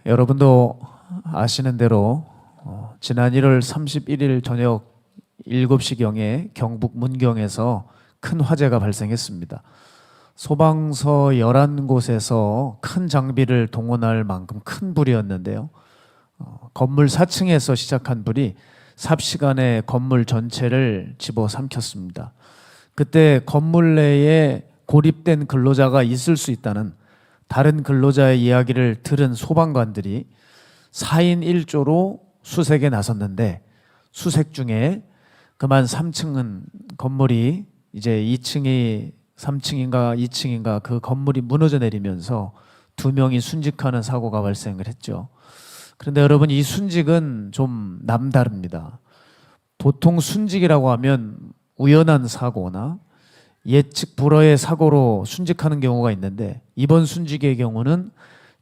여러분도 아시는 대로 지난 1월 31일 저녁 7시경에 경북 문경에서 큰 화재가 발생했습니다. 소방서 11곳에서 큰 장비를 동원할 만큼 큰 불이었는데요. 건물 4층에서 시작한 불이 삽시간에 건물 전체를 집어삼켰습니다. 그때 건물 내에 고립된 근로자가 있을 수 있다는 다른 근로자의 이야기를 들은 소방관들이 4인 1조로 수색에 나섰는데, 수색 중에 그만 3층은 건물이 이제 2층이 3층인가 2층인가 그 건물이 무너져 내리면서 2명이 순직하는 사고가 발생을 했죠. 그런데 여러분, 이 순직은 좀 남다릅니다. 보통 순직이라고 하면 우연한 사고나 예측 불허의 사고로 순직하는 경우가 있는데, 이번 순직의 경우는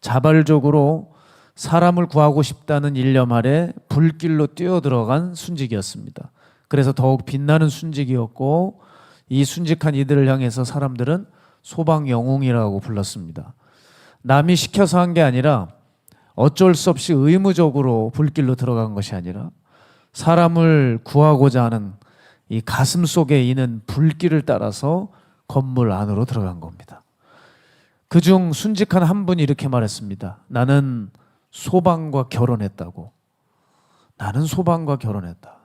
자발적으로 사람을 구하고 싶다는 일념 아래 불길로 뛰어들어간 순직이었습니다. 그래서 더욱 빛나는 순직이었고, 이 순직한 이들을 향해서 사람들은 소방영웅이라고 불렀습니다. 남이 시켜서 한 게 아니라 어쩔 수 없이 의무적으로 불길로 들어간 것이 아니라 사람을 구하고자 하는 이 가슴 속에 있는 불길을 따라서 건물 안으로 들어간 겁니다. 그중 순직한 한 분이 이렇게 말했습니다. 나는 소방과 결혼했다고. 나는 소방과 결혼했다.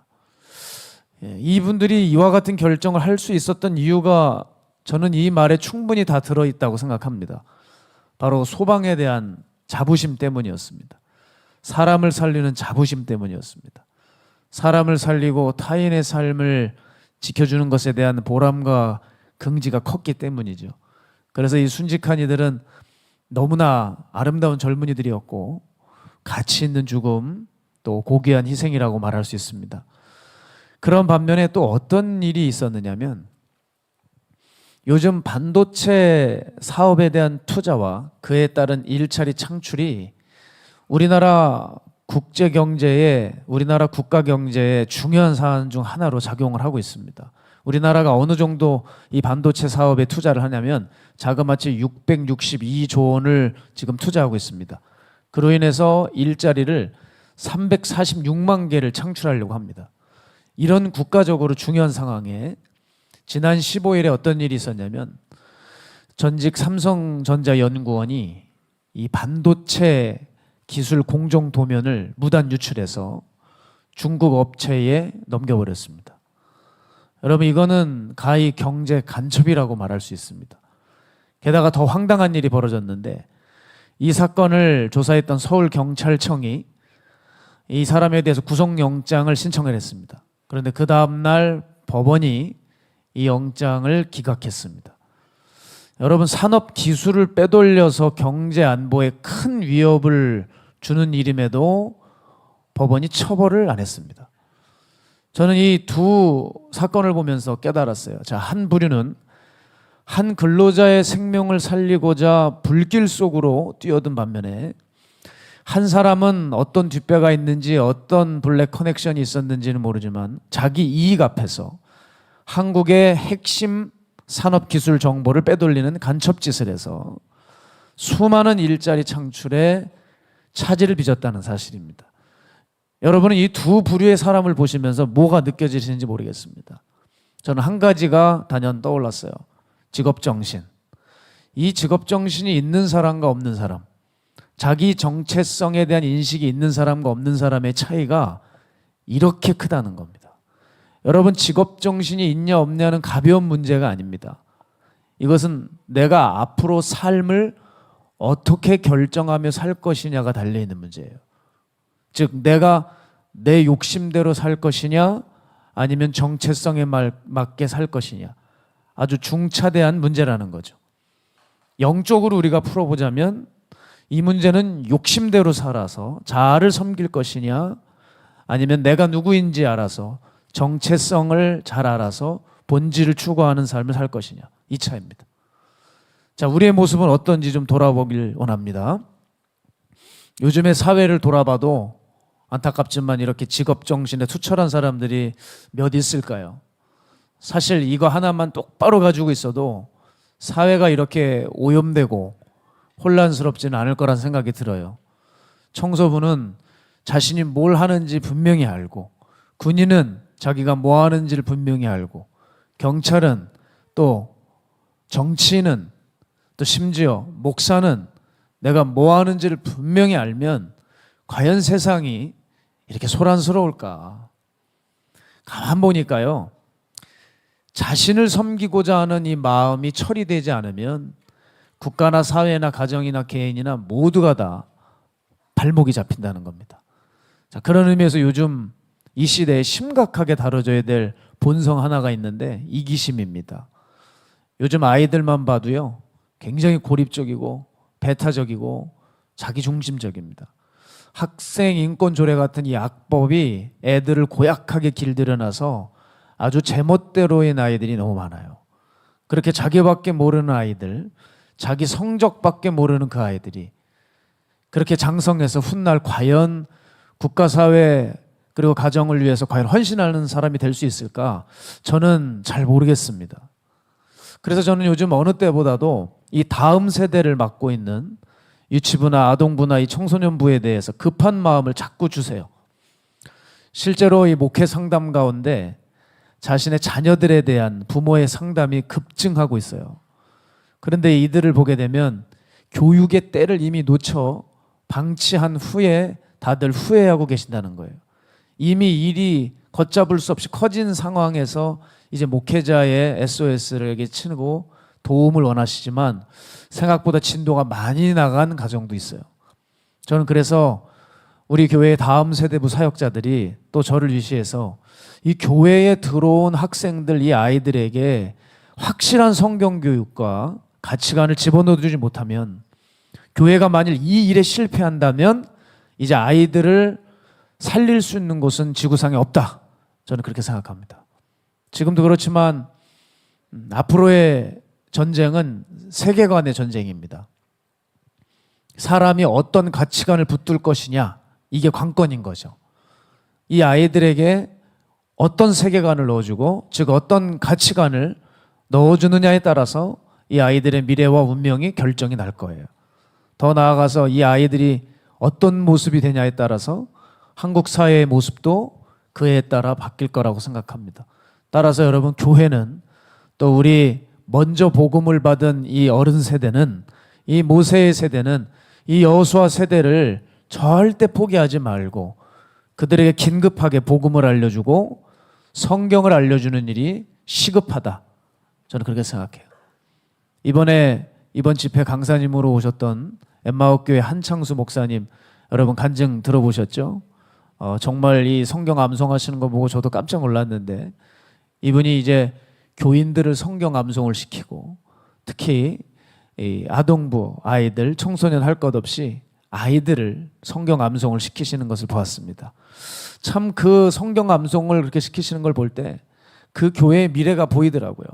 이분들이 이와 같은 결정을 할 수 있었던 이유가 저는 이 말에 충분히 다 들어있다고 생각합니다. 바로 소방에 대한 자부심 때문이었습니다. 사람을 살리는 자부심 때문이었습니다. 사람을 살리고 타인의 삶을 지켜주는 것에 대한 보람과 긍지가 컸기 때문이죠. 그래서 이 순직한 이들은 너무나 아름다운 젊은이들이었고, 가치 있는 죽음, 또 고귀한 희생이라고 말할 수 있습니다. 그런 반면에 또 어떤 일이 있었느냐면, 요즘 반도체 사업에 대한 투자와 그에 따른 일자리 창출이 우리나라 국제 경제에, 우리나라 국가 경제에 중요한 사안 중 하나로 작용을 하고 있습니다. 우리나라가 어느 정도 이 반도체 사업에 투자를 하냐면 자그마치 662조 원을 지금 투자하고 있습니다. 그로 인해서 일자리를 346만 개를 창출하려고 합니다. 이런 국가적으로 중요한 상황에 지난 15일에 어떤 일이 있었냐면, 전직 삼성전자 연구원이 이 반도체 기술 공정 도면을 무단 유출해서 중국 업체에 넘겨버렸습니다. 여러분, 이거는 가히 경제 간첩이라고 말할 수 있습니다. 게다가 더 황당한 일이 벌어졌는데, 이 사건을 조사했던 서울경찰청이 이 사람에 대해서 구속영장을 신청을 했습니다. 그런데 그 다음날 법원이 이 영장을 기각했습니다. 여러분, 산업 기술을 빼돌려서 경제 안보에 큰 위협을 주는 일임에도 법원이 처벌을 안 했습니다. 저는 이 두 사건을 보면서 깨달았어요. 자, 한 부류는 한 근로자의 생명을 살리고자 불길 속으로 뛰어든 반면에, 한 사람은 어떤 뒷배가 있는지 어떤 블랙 커넥션이 있었는지는 모르지만 자기 이익 앞에서 한국의 핵심 산업기술 정보를 빼돌리는 간첩짓을 해서 수많은 일자리 창출에 차질을 빚었다는 사실입니다. 여러분은 이 두 부류의 사람을 보시면서 뭐가 느껴지시는지 모르겠습니다. 저는 한 가지가 단연 떠올랐어요. 직업정신. 이 직업정신이 있는 사람과 없는 사람, 자기 정체성에 대한 인식이 있는 사람과 없는 사람의 차이가 이렇게 크다는 겁니다. 여러분, 직업정신이 있냐 없냐는 가벼운 문제가 아닙니다. 이것은 내가 앞으로 삶을 어떻게 결정하며 살 것이냐가 달려있는 문제예요. 즉, 내가 내 욕심대로 살 것이냐 아니면 정체성에 맞게 살 것이냐, 아주 중차대한 문제라는 거죠. 영적으로 우리가 풀어보자면 이 문제는 욕심대로 살아서 자아를 섬길 것이냐, 아니면 내가 누구인지 알아서 정체성을 잘 알아서 본질을 추구하는 삶을 살 것이냐, 이 차이입니다. 자, 우리의 모습은 어떤지 좀 돌아보길 원합니다. 요즘의 사회를 돌아봐도 안타깝지만 이렇게 직업정신에 투철한 사람들이 몇 있을까요? 사실 이거 하나만 똑바로 가지고 있어도 사회가 이렇게 오염되고 혼란스럽지는 않을 거란 생각이 들어요. 청소부는 자신이 뭘 하는지 분명히 알고, 군인은 자기가 뭐 하는지를 분명히 알고, 경찰은 또 정치인은 또 심지어 목사는 내가 뭐 하는지를 분명히 알면 과연 세상이 이렇게 소란스러울까? 가만 보니까요, 자신을 섬기고자 하는 이 마음이 처리되지 않으면 국가나 사회나 가정이나 개인이나 모두가 다 발목이 잡힌다는 겁니다. 자, 그런 의미에서 요즘 이 시대에 심각하게 다뤄져야 될 본성 하나가 있는데 이기심입니다. 요즘 아이들만 봐도요, 굉장히 고립적이고 배타적이고 자기중심적입니다. 학생 인권 조례 같은 이 악법이 애들을 고약하게 길들여놔서 아주 제멋대로인 아이들이 너무 많아요. 그렇게 자기밖에 모르는 아이들, 자기 성적밖에 모르는 그 아이들이 그렇게 장성해서 훗날 과연 국가, 사회 그리고 가정을 위해서 과연 헌신하는 사람이 될 수 있을까? 저는 잘 모르겠습니다. 그래서 저는 요즘 어느 때보다도 이 다음 세대를 맡고 있는 유치부나 아동부나 이 청소년부에 대해서 급한 마음을 자꾸 주세요. 실제로 이 목회 상담 가운데 자신의 자녀들에 대한 부모의 상담이 급증하고 있어요. 그런데 이들을 보게 되면 교육의 때를 이미 놓쳐 방치한 후에 다들 후회하고 계신다는 거예요. 이미 일이 걷잡을 수 없이 커진 상황에서 이제 목회자의 SOS를 치고 도움을 원하시지만 생각보다 진도가 많이 나간 가정도 있어요. 저는 그래서 우리 교회의 다음 세대부 사역자들이 또 저를 위시해서 이 교회에 들어온 학생들, 이 아이들에게 확실한 성경 교육과 가치관을 집어넣어주지 못하면, 교회가 만일 이 일에 실패한다면 이제 아이들을 살릴 수 있는 곳은 지구상에 없다. 저는 그렇게 생각합니다. 지금도 그렇지만 앞으로의 전쟁은 세계관의 전쟁입니다. 사람이 어떤 가치관을 붙들 것이냐, 이게 관건인 거죠. 이 아이들에게 어떤 세계관을 넣어주고, 즉 어떤 가치관을 넣어주느냐에 따라서 이 아이들의 미래와 운명이 결정이 날 거예요. 더 나아가서 이 아이들이 어떤 모습이 되냐에 따라서 한국 사회의 모습도 그에 따라 바뀔 거라고 생각합니다. 따라서 여러분, 교회는 또 우리 먼저 복음을 받은 이 어른 세대는, 이 모세의 세대는 이 여호수아 세대를 절대 포기하지 말고 그들에게 긴급하게 복음을 알려주고 성경을 알려주는 일이 시급하다. 저는 그렇게 생각해요. 이번 집회 강사님으로 오셨던 엠마오교회 한창수 목사님, 여러분 간증 들어보셨죠? 정말 이 성경 암송하시는 거 보고 저도 깜짝 놀랐는데, 이분이 이제 교인들을 성경 암송을 시키고, 특히 이 아동부 아이들, 청소년 할 것 없이 아이들을 성경 암송을 시키시는 것을 보았습니다. 참 그 성경 암송을 그렇게 시키시는 걸 볼 때 그 교회의 미래가 보이더라고요.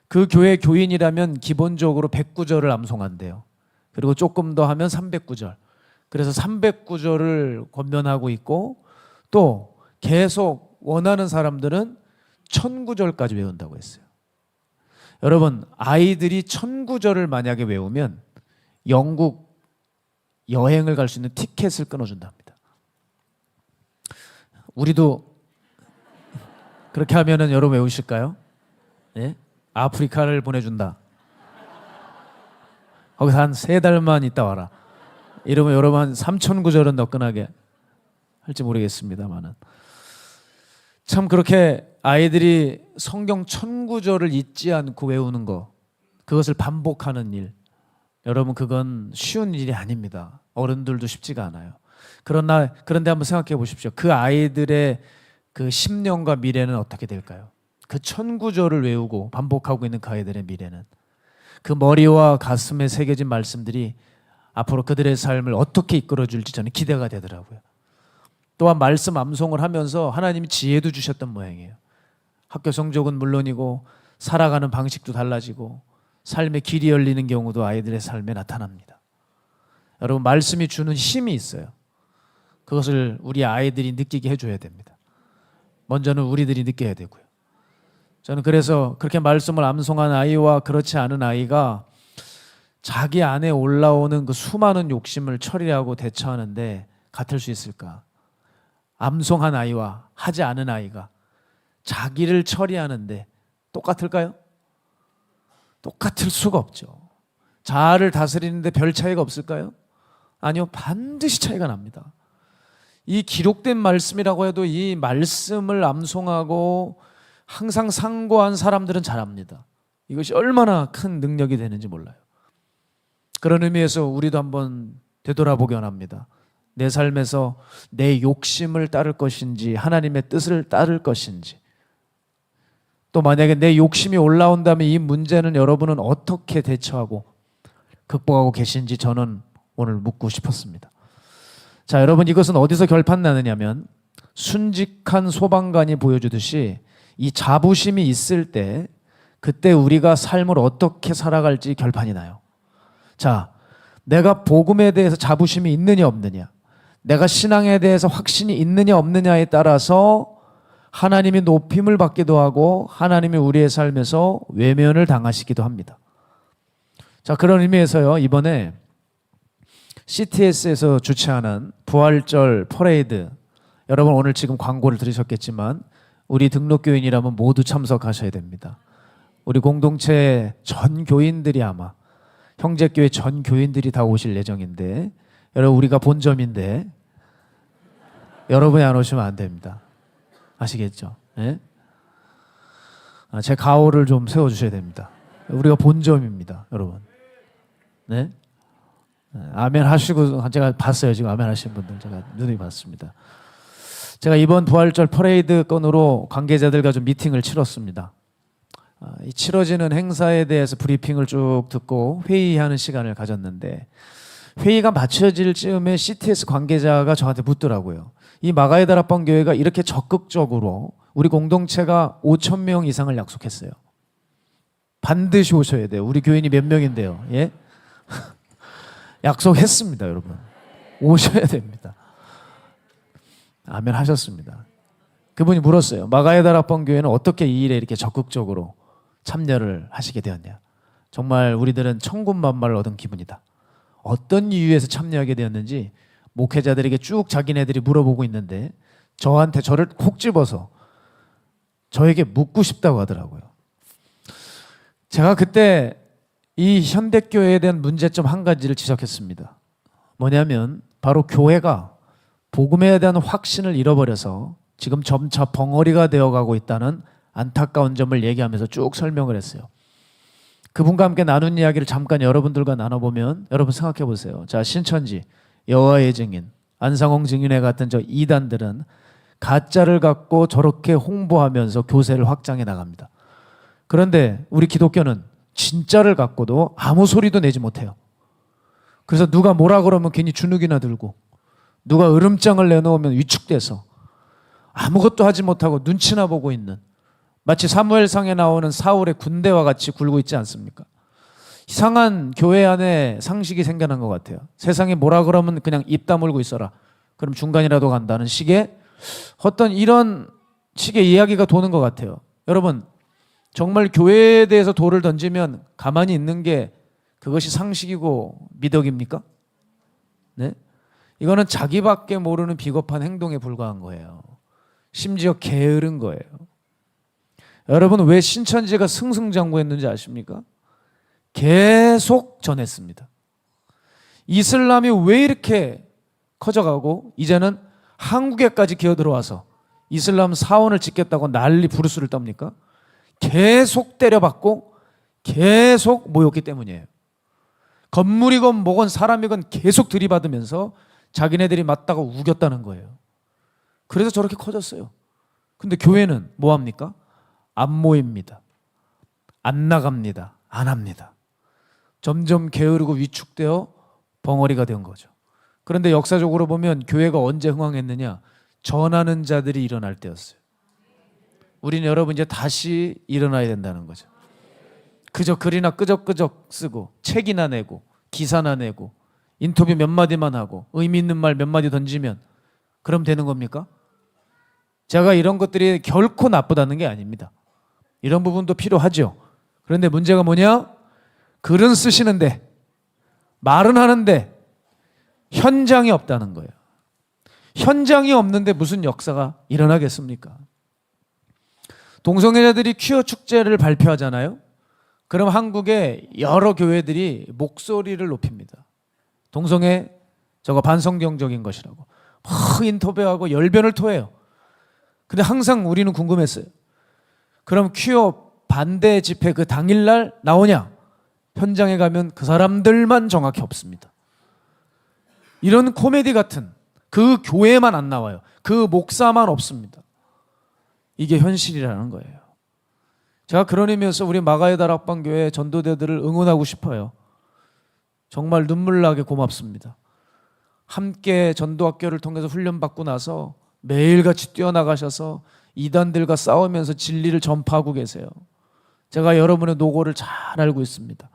그 교회 교인이라면 기본적으로 100구절을 암송한대요. 그리고 조금 더 하면 300구절. 그래서 300구절을 권면하고 있고, 또 계속 원하는 사람들은 1000구절까지 외운다고 했어요. 여러분, 아이들이 1000구절을 만약에 외우면 영국 여행을 갈 수 있는 티켓을 끊어준답니다. 우리도 그렇게 하면은 여러분 외우실까요? 네? 아프리카를 보내준다. 거기서 한 3달만 있다 와라. 이러면 여러분 한 3000구절은 너끈하게 할지 모르겠습니다만은, 참 그렇게 아이들이 성경 1000구절을 잊지 않고 외우는 거, 그것을 반복하는 일, 여러분 그건 쉬운 일이 아닙니다. 어른들도 쉽지가 않아요. 그런데 한번 생각해 보십시오. 그 아이들의 그 10년과 미래는 어떻게 될까요? 그 1000구절을 외우고 반복하고 있는 그 아이들의 미래는, 그 머리와 가슴에 새겨진 말씀들이 앞으로 그들의 삶을 어떻게 이끌어줄지 저는 기대가 되더라고요. 또한 말씀 암송을 하면서 하나님이 지혜도 주셨던 모양이에요. 학교 성적은 물론이고 살아가는 방식도 달라지고 삶의 길이 열리는 경우도 아이들의 삶에 나타납니다. 여러분, 말씀이 주는 힘이 있어요. 그것을 우리 아이들이 느끼게 해줘야 됩니다. 먼저는 우리들이 느껴야 되고요. 저는 그래서 그렇게 말씀을 암송한 아이와 그렇지 않은 아이가 자기 안에 올라오는 그 수많은 욕심을 처리하고 대처하는데 같을 수 있을까? 암송한 아이와 하지 않은 아이가 자기를 처리하는데 똑같을까요? 똑같을 수가 없죠. 자아를 다스리는데 별 차이가 없을까요? 아니요, 반드시 차이가 납니다. 이 기록된 말씀이라고 해도 이 말씀을 암송하고 항상 상고한 사람들은 잘합니다. 이것이 얼마나 큰 능력이 되는지 몰라요. 그런 의미에서 우리도 한번 되돌아보기 원합니다. 내 삶에서 내 욕심을 따를 것인지 하나님의 뜻을 따를 것인지, 또 만약에 내 욕심이 올라온다면 이 문제는 여러분은 어떻게 대처하고 극복하고 계신지 저는 오늘 묻고 싶었습니다. 자, 여러분, 이것은 어디서 결판나느냐면 순직한 소방관이 보여주듯이 이 자부심이 있을 때 그때 우리가 삶을 어떻게 살아갈지 결판이 나요. 자, 내가 복음에 대해서 자부심이 있느냐 없느냐, 내가 신앙에 대해서 확신이 있느냐 없느냐에 따라서 하나님이 높임을 받기도 하고 하나님이 우리의 삶에서 외면을 당하시기도 합니다. 자, 그런 의미에서요, 이번에 CTS에서 주최하는 부활절 퍼레이드, 여러분 오늘 지금 광고를 들으셨겠지만 우리 등록교인이라면 모두 참석하셔야 됩니다. 우리 공동체 전 교인들이, 아마 형제교회 전 교인들이 다 오실 예정인데, 여러분 우리가 본점인데 여러분이 안 오시면 안 됩니다. 아시겠죠? 네? 제 가오를 좀 세워주셔야 됩니다. 우리가 본점입니다, 여러분. 네? 아멘 하시고, 제가 봤어요. 지금 아멘 하신 분들 제가 눈이 봤습니다. 제가 이번 부활절 퍼레이드 건으로 관계자들과 좀 미팅을 치렀습니다. 이 치러지는 행사에 대해서 브리핑을 쭉 듣고 회의하는 시간을 가졌는데, 회의가 마쳐질 즈음에 CTS 관계자가 저한테 묻더라고요. 이 마가에달 합방교회가 이렇게 적극적으로 우리 공동체가 5,000명 이상을 약속했어요. 반드시 오셔야 돼요. 우리 교인이 몇 명인데요. 예? 약속했습니다, 여러분. 오셔야 됩니다. 아멘 하셨습니다. 그분이 물었어요. 마가에달 합방교회는 어떻게 이 일에 이렇게 적극적으로 참여를 하시게 되었냐. 정말 우리들은 천군만마를 얻은 기분이다. 어떤 이유에서 참여하게 되었는지 목회자들에게 쭉 자기네들이 물어보고 있는데 저한테 저를 콕 집어서 저에게 묻고 싶다고 하더라고요. 제가 그때 이 현대교회에 대한 문제점 한 가지를 지적했습니다. 뭐냐면 바로 교회가 복음에 대한 확신을 잃어버려서 지금 점차 벙어리가 되어가고 있다는 안타까운 점을 얘기하면서 쭉 설명을 했어요. 그분과 함께 나눈 이야기를 잠깐 여러분들과 나눠보면, 여러분 생각해 보세요. 자, 신천지, 여호와의 증인, 안상홍 증인회 같은 저 이단들은 가짜를 갖고 저렇게 홍보하면서 교세를 확장해 나갑니다. 그런데 우리 기독교는 진짜를 갖고도 아무 소리도 내지 못해요. 그래서 누가 뭐라 그러면 괜히 주눅이나 들고, 누가 으름장을 내놓으면 위축돼서 아무것도 하지 못하고 눈치나 보고 있는, 마치 사무엘상에 나오는 사울의 군대와 같이 굴고 있지 않습니까? 이상한 교회 안에 상식이 생겨난 것 같아요. 세상에 뭐라 그러면 그냥 입 다물고 있어라, 그럼 중간이라도 간다는 식의 어떤 이런 식의 이야기가 도는 것 같아요. 여러분, 정말 교회에 대해서 돌을 던지면 가만히 있는 게 그것이 상식이고 미덕입니까? 네? 이거는 자기밖에 모르는 비겁한 행동에 불과한 거예요. 심지어 게으른 거예요. 여러분, 왜 신천지가 승승장구했는지 아십니까? 계속 전했습니다. 이슬람이 왜 이렇게 커져가고 이제는 한국에까지 기어들어와서 이슬람 사원을 짓겠다고 난리 부르스를 떱니까? 계속 때려받고 계속 모였기 때문이에요. 건물이건 뭐건 사람이건 계속 들이받으면서 자기네들이 맞다가 우겼다는 거예요. 그래서 저렇게 커졌어요. 근데 교회는 뭐합니까? 안 모입니다. 안 나갑니다. 안 합니다. 점점 게으르고 위축되어 벙어리가 된 거죠. 그런데 역사적으로 보면 교회가 언제 흥황했느냐? 전하는 자들이 일어날 때였어요. 우리는 여러분 이제 다시 일어나야 된다는 거죠. 그저 글이나 끄적끄적 쓰고 책이나 내고 기사나 내고 인터뷰 몇 마디만 하고 의미 있는 말 몇 마디 던지면 그럼 되는 겁니까? 제가 이런 것들이 결코 나쁘다는 게 아닙니다. 이런 부분도 필요하죠. 그런데 문제가 뭐냐? 글은 쓰시는데 말은 하는데 현장이 없다는 거예요. 현장이 없는데 무슨 역사가 일어나겠습니까? 동성애자들이 퀴어 축제를 발표하잖아요. 그럼 한국의 여러 교회들이 목소리를 높입니다. 동성애 저거 반성경적인 것이라고 막 인터뷰하고 열변을 토해요. 근데 항상 우리는 궁금했어요. 그럼 퀴어 반대 집회 그 당일날 나오냐? 현장에 가면 그 사람들만 정확히 없습니다. 이런 코미디 같은 그 교회만 안 나와요. 그 목사만 없습니다. 이게 현실이라는 거예요. 제가 그런 의미에서 우리 마가의 다락방교회 전도대들을 응원하고 싶어요. 정말 눈물 나게 고맙습니다. 함께 전도학교를 통해서 훈련받고 나서 매일같이 뛰어나가셔서 이단들과 싸우면서 진리를 전파하고 계세요. 제가 여러분의 노고를 잘 알고 있습니다.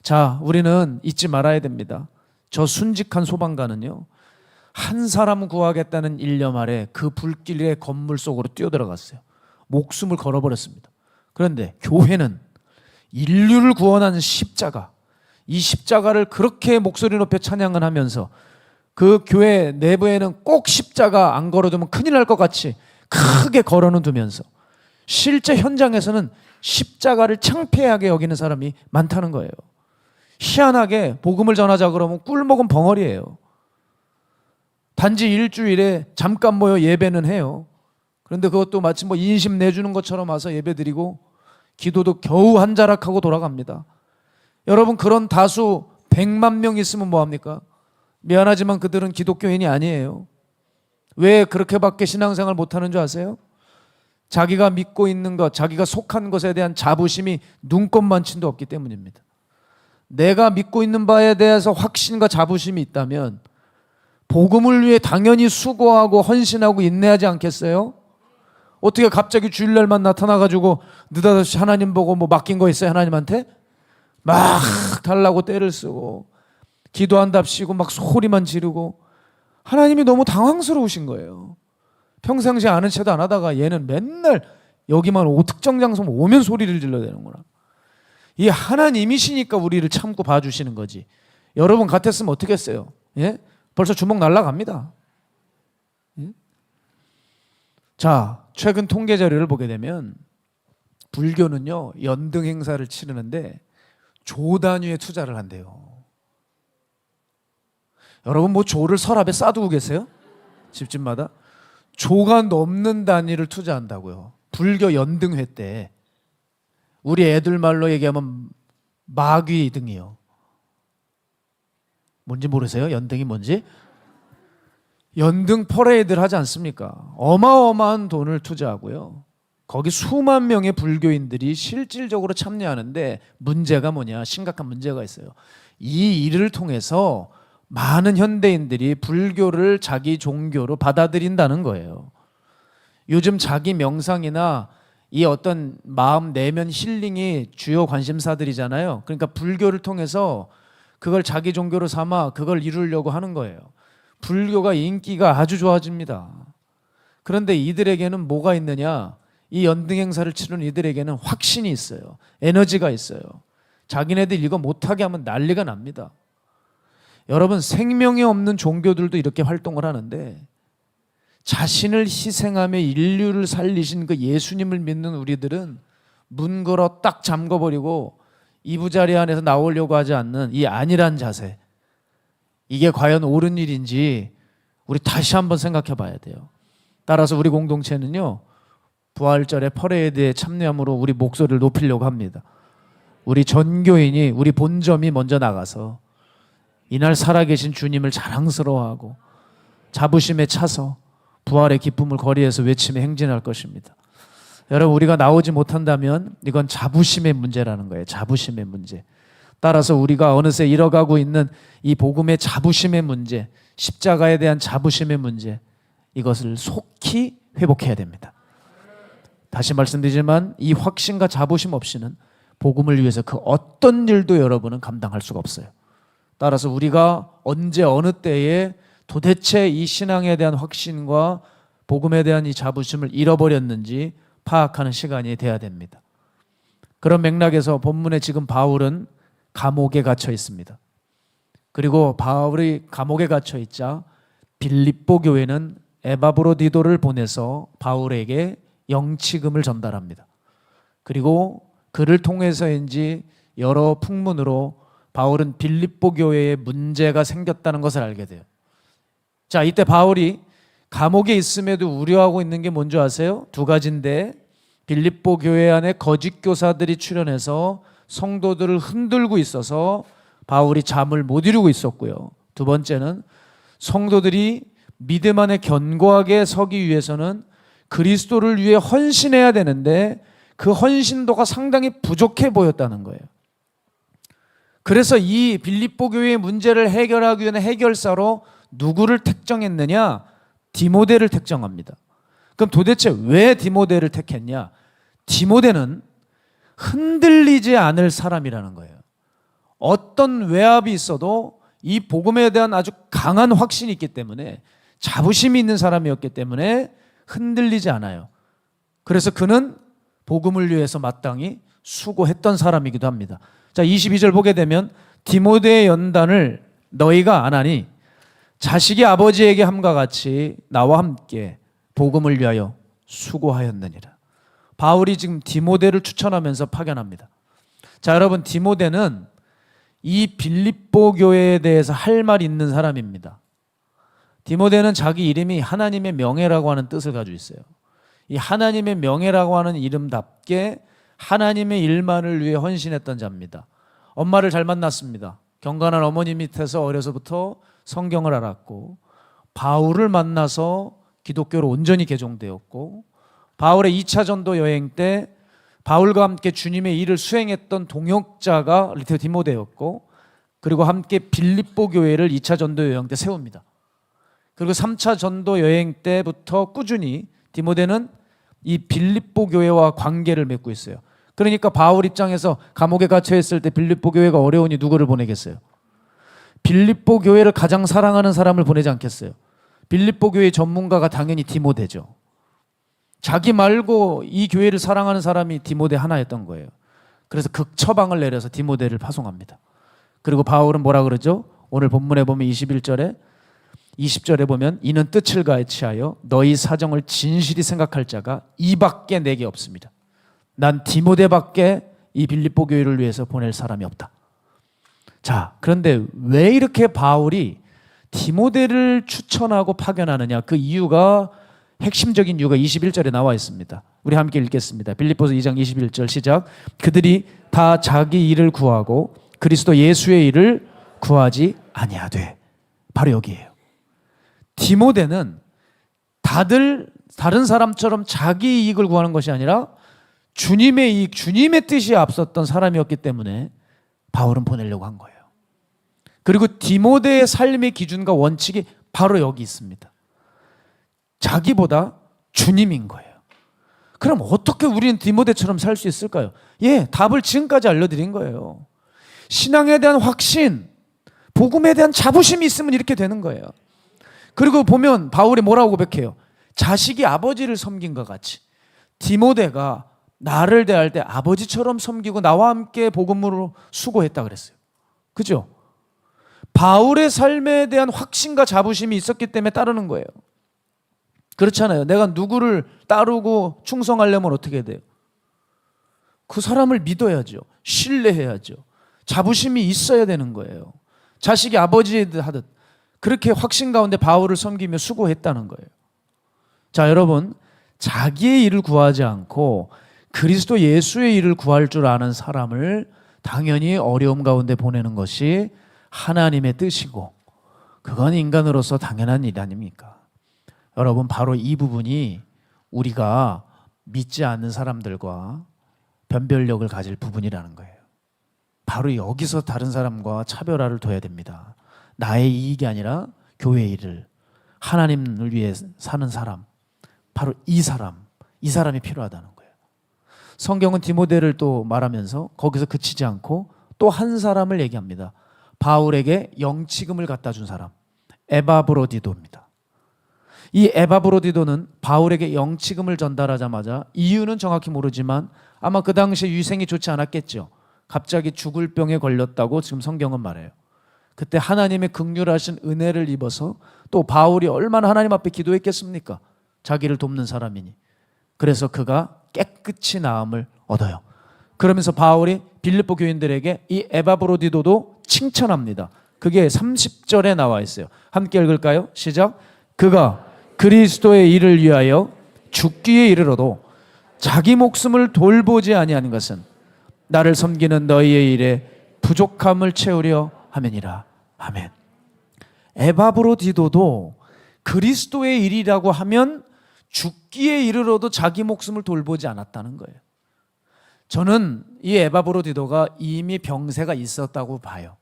자, 우리는 잊지 말아야 됩니다. 저 순직한 소방관은요, 한 사람 구하겠다는 일념 아래 그 불길의 건물 속으로 뛰어들어갔어요. 목숨을 걸어버렸습니다. 그런데 교회는 인류를 구원하는 십자가, 이 십자가를 그렇게 목소리 높여 찬양을 하면서 그 교회 내부에는 꼭 십자가 안 걸어두면 큰일 날 것 같이 크게 걸어는 두면서 실제 현장에서는 십자가를 창피하게 여기는 사람이 많다는 거예요. 희한하게 복음을 전하자 그러면 꿀먹은 벙어리예요. 단지 일주일에 잠깐 모여 예배는 해요. 그런데 그것도 마치 뭐 인심 내주는 것처럼 와서 예배 드리고 기도도 겨우 한 자락하고 돌아갑니다. 여러분, 그런 다수 100만 명 있으면 뭐합니까? 미안하지만 그들은 기독교인이 아니에요. 왜 그렇게밖에 신앙생활 못하는 줄 아세요? 자기가 믿고 있는 것, 자기가 속한 것에 대한 자부심이 눈꼽만침도 없기 때문입니다. 내가 믿고 있는 바에 대해서 확신과 자부심이 있다면 복음을 위해 당연히 수고하고 헌신하고 인내하지 않겠어요? 어떻게 갑자기 주일날만 나타나가지고 느닷없이 하나님 보고 뭐 맡긴 거 있어요? 하나님한테? 막 달라고 떼를 쓰고 기도한답시고 막 소리만 지르고 하나님이 너무 당황스러우신 거예요. 평상시에 아는 체도 안 하다가 얘는 맨날 여기만 특정 장소만 오면 소리를 질러대는구나. 이 하나님이시니까 우리를 참고 봐주시는 거지. 여러분 같았으면 어떻게 했어요? 예? 벌써 주먹 날라갑니다. 예? 자, 최근 통계 자료를 보게 되면 불교는요, 연등 행사를 치르는데 조 단위의 투자를 한대요. 여러분 뭐 조를 서랍에 싸두고 계세요? 집집마다? 조가 넘는 단위를 투자한다고요. 불교 연등회 때. 우리 애들 말로 얘기하면 마귀 등이요. 뭔지 모르세요? 연등이 뭔지? 연등 퍼레이드를 하지 않습니까? 어마어마한 돈을 투자하고요. 거기 수만 명의 불교인들이 실질적으로 참여하는데 문제가 뭐냐? 심각한 문제가 있어요. 이 일을 통해서 많은 현대인들이 불교를 자기 종교로 받아들인다는 거예요. 요즘 자기 명상이나 이 어떤 마음 내면 힐링이 주요 관심사들이잖아요. 그러니까 불교를 통해서 그걸 자기 종교로 삼아 그걸 이루려고 하는 거예요. 불교가 인기가 아주 좋아집니다. 그런데 이들에게는 뭐가 있느냐? 이 연등 행사를 치르는 이들에게는 확신이 있어요. 에너지가 있어요. 자기네들 이거 못하게 하면 난리가 납니다. 여러분, 생명이 없는 종교들도 이렇게 활동을 하는데 자신을 희생하며 인류를 살리신 그 예수님을 믿는 우리들은 문 걸어 딱 잠궈버리고 이부자리 안에서 나오려고 하지 않는 이 안일한 자세, 이게 과연 옳은 일인지 우리 다시 한번 생각해 봐야 돼요. 따라서 우리 공동체는요, 부활절의 퍼레이드에 참여함으로 우리 목소리를 높이려고 합니다. 우리 전교인이, 우리 본점이 먼저 나가서 이날 살아계신 주님을 자랑스러워하고 자부심에 차서 부활의 기쁨을 거리에서 외치며 행진할 것입니다. 여러분, 우리가 나오지 못한다면 이건 자부심의 문제라는 거예요. 자부심의 문제. 따라서 우리가 어느새 잃어가고 있는 이 복음의 자부심의 문제, 십자가에 대한 자부심의 문제, 이것을 속히 회복해야 됩니다. 다시 말씀드리지만 이 확신과 자부심 없이는 복음을 위해서 그 어떤 일도 여러분은 감당할 수가 없어요. 따라서 우리가 언제 어느 때에 도대체 이 신앙에 대한 확신과 복음에 대한 이 자부심을 잃어버렸는지 파악하는 시간이 돼야 됩니다. 그런 맥락에서 본문에 지금 바울은 감옥에 갇혀 있습니다. 그리고 바울이 감옥에 갇혀 있자 빌립보 교회는 에바브로디도를 보내서 바울에게 영치금을 전달합니다. 그리고 그를 통해서인지 여러 풍문으로 바울은 빌립보 교회에 문제가 생겼다는 것을 알게 돼요. 자, 이때 바울이 감옥에 있음에도 우려하고 있는 게 뭔지 아세요? 두 가지인데, 빌립보 교회 안에 거짓 교사들이 출현해서 성도들을 흔들고 있어서 바울이 잠을 못 이루고 있었고요. 두 번째는 성도들이 믿음 안에 견고하게 서기 위해서는 그리스도를 위해 헌신해야 되는데 그 헌신도가 상당히 부족해 보였다는 거예요. 그래서 이 빌립보 교회의 문제를 해결하기 위한 해결사로 누구를 택정했느냐? 디모데를 택정합니다. 그럼 도대체 왜 디모데를 택했냐? 디모데는 흔들리지 않을 사람이라는 거예요. 어떤 외압이 있어도 이 복음에 대한 아주 강한 확신이 있기 때문에, 자부심이 있는 사람이었기 때문에 흔들리지 않아요. 그래서 그는 복음을 위해서 마땅히 수고했던 사람이기도 합니다. 자, 22절 보게 되면 디모데의 연단을 너희가 안 하니 자식이 아버지에게 함과 같이 나와 함께 복음을 위하여 수고하였느니라. 바울이 지금 디모데를 추천하면서 파견합니다. 자, 여러분, 디모데는 이 빌립보 교회에 대해서 할 말이 있는 사람입니다. 디모데는 자기 이름이 하나님의 명예라고 하는 뜻을 가지고 있어요. 이 하나님의 명예라고 하는 이름답게 하나님의 일만을 위해 헌신했던 자입니다. 엄마를 잘 만났습니다. 경건한 어머니 밑에서 어려서부터 성경을 알았고, 바울을 만나서 기독교로 온전히 개종되었고, 바울의 2차 전도 여행 때 바울과 함께 주님의 일을 수행했던 동역자가 디모데였고, 그리고 함께 빌립보 교회를 2차 전도 여행 때 세웁니다. 그리고 3차 전도 여행 때부터 꾸준히 디모데는 이 빌립보 교회와 관계를 맺고 있어요. 그러니까 바울 입장에서 감옥에 갇혀 있을 때 빌립보 교회가 어려우니 누구를 보내겠어요? 빌립보 교회를 가장 사랑하는 사람을 보내지 않겠어요? 빌립보 교회 전문가가 당연히 디모데죠. 자기 말고 이 교회를 사랑하는 사람이 디모데 하나였던 거예요. 그래서 극처방을 내려서 디모데를 파송합니다. 그리고 바울은 뭐라 그러죠? 오늘 본문에 보면 21절에 20절에 보면 이는 뜻을 가해치하여 너희 사정을 진실히 생각할 자가 이밖에 내게 없습니다. 난 디모데밖에 이 빌립보 교회를 위해서 보낼 사람이 없다. 자, 그런데 왜 이렇게 바울이 디모데를 추천하고 파견하느냐? 그 이유가, 핵심적인 이유가 21절에 나와 있습니다. 우리 함께 읽겠습니다. 빌립보서 2장 21절 시작. 그들이 다 자기 일을 구하고 그리스도 예수의 일을 구하지 아니하되. 바로 여기에요. 디모데는 다른 사람처럼 자기 이익을 구하는 것이 아니라 주님의 이익, 주님의 뜻이 앞섰던 사람이었기 때문에 바울은 보내려고 한 거예요. 그리고 디모데의 삶의 기준과 원칙이 바로 여기 있습니다. 자기보다 주님인 거예요. 그럼 어떻게 우리는 디모데처럼 살 수 있을까요? 예, 답을 지금까지 알려드린 거예요. 신앙에 대한 확신, 복음에 대한 자부심이 있으면 이렇게 되는 거예요. 그리고 보면 바울이 뭐라고 고백해요? 자식이 아버지를 섬긴 것 같이 디모데가 나를 대할 때 아버지처럼 섬기고 나와 함께 복음으로 수고했다 그랬어요. 그죠? 바울의 삶에 대한 확신과 자부심이 있었기 때문에 따르는 거예요. 그렇잖아요. 내가 누구를 따르고 충성하려면 어떻게 돼요? 그 사람을 믿어야죠. 신뢰해야죠. 자부심이 있어야 되는 거예요. 자식이 아버지 하듯 그렇게 확신 가운데 바울을 섬기며 수고했다는 거예요. 자, 여러분, 자기의 일을 구하지 않고 그리스도 예수의 일을 구할 줄 아는 사람을 당연히 어려움 가운데 보내는 것이 하나님의 뜻이고, 그건 인간으로서 당연한 일 아닙니까? 여러분, 바로 이 부분이 우리가 믿지 않는 사람들과 변별력을 가질 부분이라는 거예요. 바로 여기서 다른 사람과 차별화를 둬야 됩니다. 나의 이익이 아니라 교회의 일을, 하나님을 위해 사는 사람, 바로 이 사람이 필요하다는 거예요. 성경은 디모데를 또 말하면서 거기서 그치지 않고 또 한 사람을 얘기합니다. 바울에게 영치금을 갖다 준 사람, 에바브로디도입니다. 이 에바브로디도는 바울에게 영치금을 전달하자마자, 이유는 정확히 모르지만 아마 그 당시에 위생이 좋지 않았겠죠. 갑자기 죽을 병에 걸렸다고 지금 성경은 말해요. 그때 하나님의 긍휼하신 은혜를 입어서 또 바울이 얼마나 하나님 앞에 기도했겠습니까? 자기를 돕는 사람이니. 그래서 그가 깨끗이 나음을 얻어요. 그러면서 바울이 빌립보 교인들에게 이 에바브로디도도 칭찬합니다. 그게 30절에 나와 있어요. 함께 읽을까요? 시작. 그가 그리스도의 일을 위하여 죽기에 이르러도 자기 목숨을 돌보지 아니하는 것은 나를 섬기는 너희의 일에 부족함을 채우려 함이니라. 아멘. 에바브로디도도 그리스도의 일이라고 하면 죽기에 이르러도 자기 목숨을 돌보지 않았다는 거예요. 저는 이 에바브로디도가 이미 병세가 있었다고 봐요.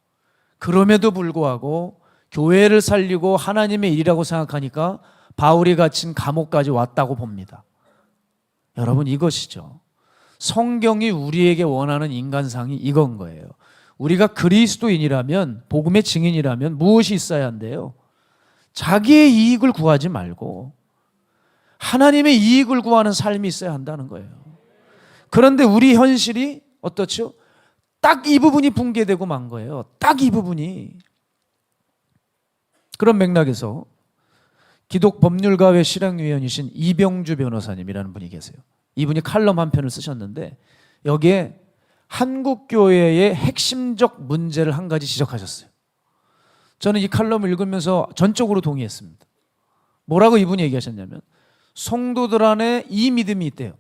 그럼에도 불구하고 교회를 살리고 하나님의 일이라고 생각하니까 바울이 갇힌 감옥까지 왔다고 봅니다. 여러분, 이것이죠. 성경이 우리에게 원하는 인간상이 이건 거예요. 우리가 그리스도인이라면, 복음의 증인이라면 무엇이 있어야 한대요? 자기의 이익을 구하지 말고 하나님의 이익을 구하는 삶이 있어야 한다는 거예요. 그런데 우리 현실이 어떻죠? 딱 이 부분이 붕괴되고 만 거예요. 딱 이 부분이. 그런 맥락에서 기독법률가회 실행위원이신 이병주 변호사님이라는 분이 계세요. 이분이 칼럼 한 편을 쓰셨는데 여기에 한국교회의 핵심적 문제를 한 가지 지적하셨어요. 저는 이 칼럼을 읽으면서 전적으로 동의했습니다. 뭐라고 이분이 얘기하셨냐면 성도들 안에 이 믿음이 있대요.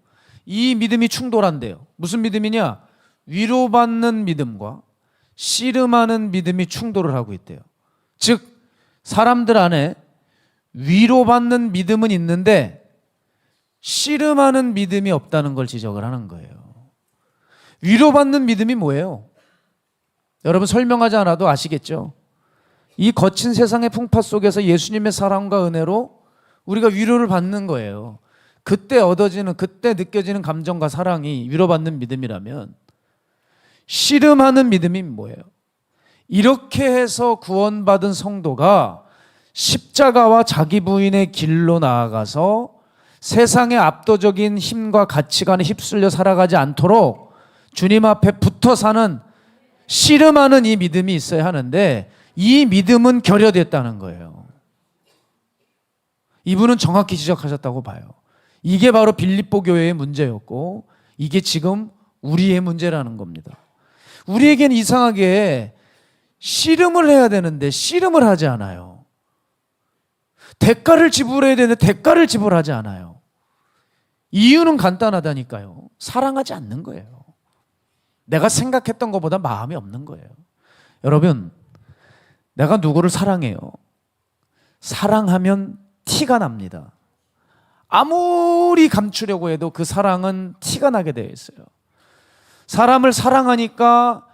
이 믿음이 충돌한대요. 무슨 믿음이냐? 위로받는 믿음과 씨름하는 믿음이 충돌을 하고 있대요. 즉 사람들 안에 위로받는 믿음은 있는데 씨름하는 믿음이 없다는 걸 지적을 하는 거예요. 위로받는 믿음이 뭐예요? 여러분 설명하지 않아도 아시겠죠? 이 거친 세상의 풍파 속에서 예수님의 사랑과 은혜로 우리가 위로를 받는 거예요. 그때 얻어지는, 그때 느껴지는 감정과 사랑이 위로받는 믿음이라면 씨름하는 믿음이 뭐예요? 이렇게 해서 구원받은 성도가 십자가와 자기 부인의 길로 나아가서 세상의 압도적인 힘과 가치관에 휩쓸려 살아가지 않도록 주님 앞에 붙어 사는, 씨름하는 이 믿음이 있어야 하는데 이 믿음은 결여됐다는 거예요. 이분은 정확히 지적하셨다고 봐요. 이게 바로 빌립보 교회의 문제였고 이게 지금 우리의 문제라는 겁니다. 우리에겐 이상하게 씨름을 해야 되는데 씨름을 하지 않아요. 대가를 지불해야 되는데 대가를 지불하지 않아요. 이유는 간단하다니까요. 사랑하지 않는 거예요. 내가 생각했던 것보다 마음이 없는 거예요. 여러분, 내가 누구를 사랑해요. 사랑하면 티가 납니다. 아무리 감추려고 해도 그 사랑은 티가 나게 되어 있어요. 사람을 사랑하니까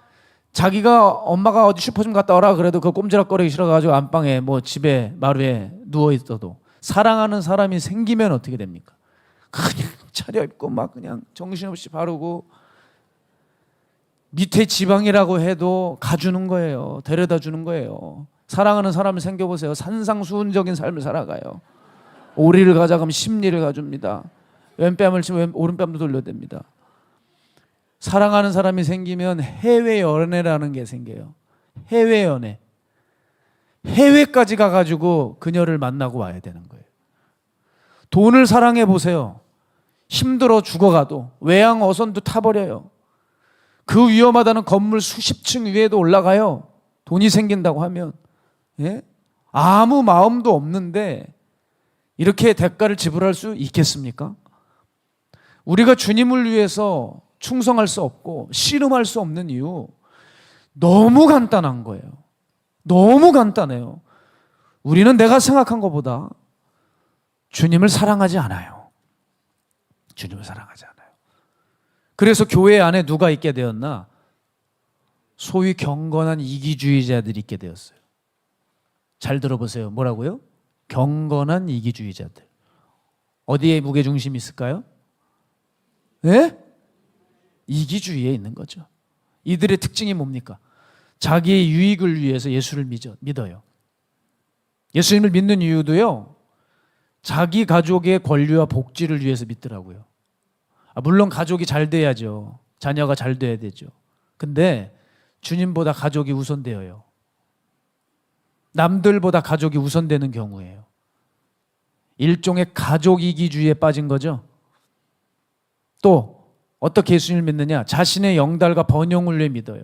자기가 엄마가 어디 슈퍼 좀 갔다 오라 그래도 그 꼼지락거리기 싫어가지고 안방에 뭐 집에 마루에 누워 있어도 사랑하는 사람이 생기면 어떻게 됩니까? 그냥 차려입고 막 그냥 정신없이 바르고 밑에 지방이라고 해도 가주는 거예요. 데려다 주는 거예요. 사랑하는 사람을 생겨보세요. 산상수훈적인 삶을 살아가요. 오리를 가자 그러면 십리를 가줍니다. 왼뺨을 치면 오른뺨도 돌려댑니다. 사랑하는 사람이 생기면 해외 연애라는 게 생겨요. 해외 연애. 해외까지 가가지고 그녀를 만나고 와야 되는 거예요. 돈을 사랑해 보세요. 힘들어 죽어가도 외양 어선도 타버려요. 그 위험하다는 건물 수십 층 위에도 올라가요. 돈이 생긴다고 하면. 예? 아무 마음도 없는데 이렇게 대가를 지불할 수 있겠습니까? 우리가 주님을 위해서 충성할 수 없고 씨름할 수 없는 이유 너무 간단한 거예요. 너무 간단해요. 우리는 내가 생각한 것보다 주님을 사랑하지 않아요. 주님을 사랑하지 않아요. 그래서 교회 안에 누가 있게 되었나? 소위 경건한 이기주의자들이 있게 되었어요. 잘 들어보세요. 뭐라고요? 경건한 이기주의자들. 어디에 무게중심이 있을까요? 네? 이기주의에 있는 거죠. 이들의 특징이 뭡니까? 자기의 유익을 위해서 예수를 믿어요. 예수님을 믿는 이유도요, 자기 가족의 권리와 복지를 위해서 믿더라고요. 물론 가족이 잘 돼야죠. 자녀가 잘 돼야 되죠. 근데 주님보다 가족이 우선되어요. 남들보다 가족이 우선되는 경우예요. 일종의 가족 이기주의에 빠진 거죠. 또 어떻게 예수님을 믿느냐? 자신의 영달과 번영을 위해 믿어요.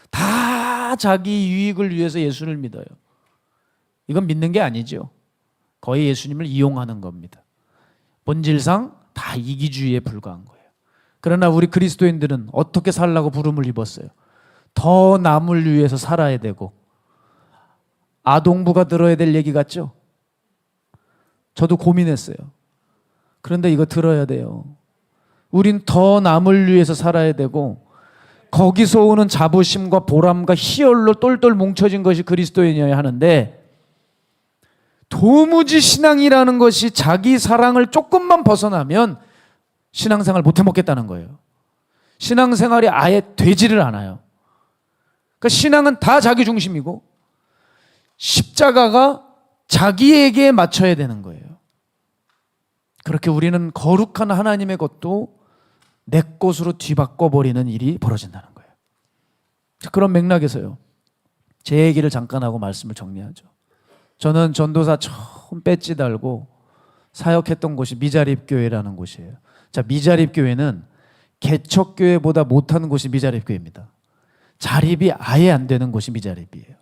다 자기 유익을 위해서 예수를 믿어요. 이건 믿는 게 아니죠. 거의 예수님을 이용하는 겁니다. 본질상 다 이기주의에 불과한 거예요. 그러나 우리 그리스도인들은 어떻게 살라고 부름을 입었어요? 더 남을 위해서 살아야 되고, 아동부가 들어야 될 얘기 같죠? 저도 고민했어요. 그런데 이거 들어야 돼요. 우린 더 남을 위해서 살아야 되고, 거기서 오는 자부심과 보람과 희열로 똘똘 뭉쳐진 것이 그리스도인이어야 하는데, 도무지 신앙이라는 것이 자기 사랑을 조금만 벗어나면 신앙생활 못 해먹겠다는 거예요. 신앙생활이 아예 되지를 않아요. 그러니까 신앙은 다 자기 중심이고 십자가가 자기에게 맞춰야 되는 거예요. 그렇게 우리는 거룩한 하나님의 것도 내 것으로 뒤바꿔버리는 일이 벌어진다는 거예요. 그런 맥락에서요, 제 얘기를 잠깐 하고 말씀을 정리하죠. 저는 전도사 처음 배지 달고 사역했던 곳이 미자립교회라는 곳이에요. 자, 미자립교회는 개척교회보다 못하는 곳이 미자립교회입니다. 자립이 아예 안 되는 곳이 미자립이에요.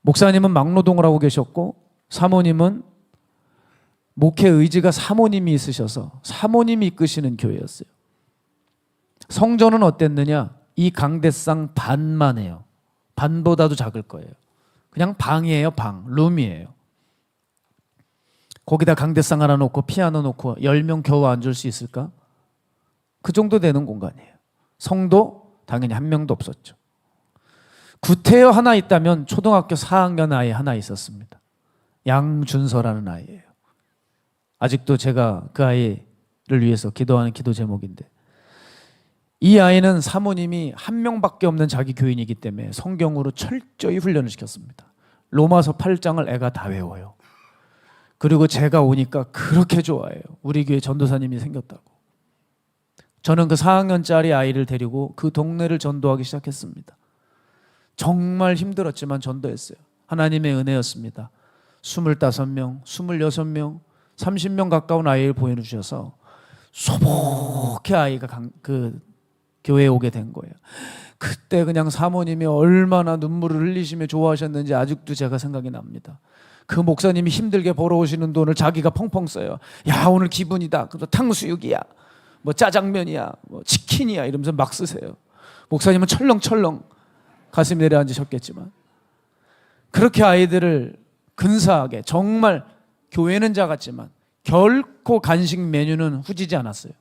목사님은 막노동을 하고 계셨고, 사모님은 목회 의지가 사모님이 있으셔서 사모님이 이끄시는 교회였어요. 성전은 어땠느냐? 이 강대상 반만 해요. 반보다도 작을 거예요. 그냥 방이에요. 방, 룸이에요. 거기다 강대상 하나 놓고 피아노 놓고 10명 겨우 앉을 수 있을까? 그 정도 되는 공간이에요. 성도 당연히 한 명도 없었죠. 구태여 하나 있다면 초등학교 4학년 아이 하나 있었습니다. 양준서라는 아이예요. 아직도 제가 그 아이를 위해서 기도하는 기도 제목인데, 이 아이는 사모님이 한 명밖에 없는 자기 교인이기 때문에 성경으로 철저히 훈련을 시켰습니다. 로마서 8장을 애가 다 외워요. 그리고 제가 오니까 그렇게 좋아해요. 우리 교회 전도사님이 생겼다고. 저는 그 4학년짜리 아이를 데리고 그 동네를 전도하기 시작했습니다. 정말 힘들었지만 전도했어요. 하나님의 은혜였습니다. 25명, 26명, 30명 가까운 아이를 보내주셔서 소복히 아이가 그 교회에 오게 된 거예요. 그때 그냥 사모님이 얼마나 눈물을 흘리시며 좋아하셨는지 아직도 제가 생각이 납니다. 그 목사님이 힘들게 벌어오시는 돈을 자기가 펑펑 써요. 야, 오늘 기분이다. 그래서 탕수육이야, 뭐 짜장면이야, 뭐 치킨이야 이러면서 막 쓰세요. 목사님은 철렁철렁 가슴이 내려앉으셨겠지만, 그렇게 아이들을 근사하게, 정말 교회는 작았지만 결코 간식 메뉴는 후지지 않았어요.